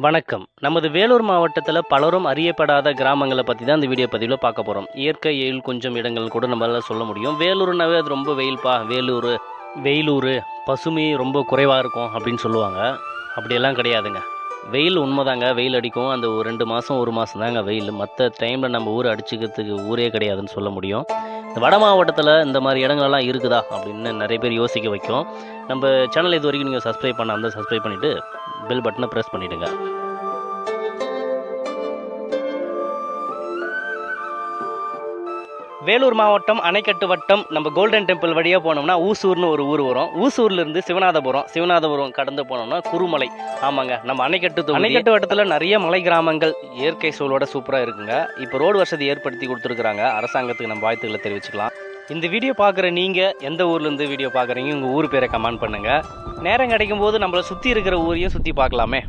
வணக்கம். நமது வேலூர் மாவட்டத்தில் பலரும் அறியப்படாத கிராமங்களை பற்றி தான் இந்த வீடியோ பதிவில் பார்க்க போகிறோம். இயற்கை எழில் கொஞ்சம் இடங்கள் கூட நம்மளால் சொல்ல முடியும். வேலூர்னாவே அது ரொம்ப வெயில்ப்பா, வெயிலூர் பசுமை ரொம்ப குறைவாக இருக்கும் அப்படின்னு சொல்லுவாங்க. அப்படியெல்லாம் கிடையாதுங்க. வெயில் உண்மைதாங்க, வெயில் அடிக்கும். அந்த ஒரு 2 மாதம் 1 மாதம் தாங்க வெயில். மற்ற டைமில் நம்ம ஊர் அடிச்சுக்கிறதுக்கு ஊரே கிடையாதுன்னு சொல்ல முடியும். இந்த வட மாவட்டத்தில் இந்த மாதிரி இடங்கள்லாம் இருக்குதா அப்படின்னு நிறைய பேர் யோசிக்க வைக்கும். நம்ம சேனல் இது வரைக்கும் நீங்கள் சப்ஸ்கிரைப் பண்ணாமல் சப்ஸ்கிரைப் பண்ணிவிட்டு பெல் பட்டனை ப்ரெஸ் பண்ணிவிடுங்க. வேலூர் மாவட்டம் அணைக்கட்டு வட்டம் நம்ம கோல்டன் டெம்பிள் வழியாக போனோம்னா ஊசூர்னு ஒரு ஊர் வரும். ஊசூர்லேருந்து சிவநாதபுரம் கடந்து போனோம்னா குருமலை. ஆமாங்க, நம்ம அணைக்கட்டு வட்டத்தில் நிறைய மலை கிராமங்கள் இயற்கை சூழலோட சூப்பராக இருக்குங்க. இப்போ ரோடு வசதி ஏற்படுத்தி கொடுத்துருக்குறாங்க. அரசாங்கத்துக்கு நம்ம வாழ்த்துக்களை தெரிவிச்சுக்கலாம். இந்த வீடியோ பார்க்குற நீங்கள் எந்த ஊர்லேருந்து வீடியோ பார்க்குறீங்க, உங்கள் ஊர் பேரை கமெண்ட் பண்ணுங்கள். நேரம் கிடைக்கும் போது நம்மளை சுற்றி இருக்கிற ஊரையும் சுற்றி பார்க்கலாமே.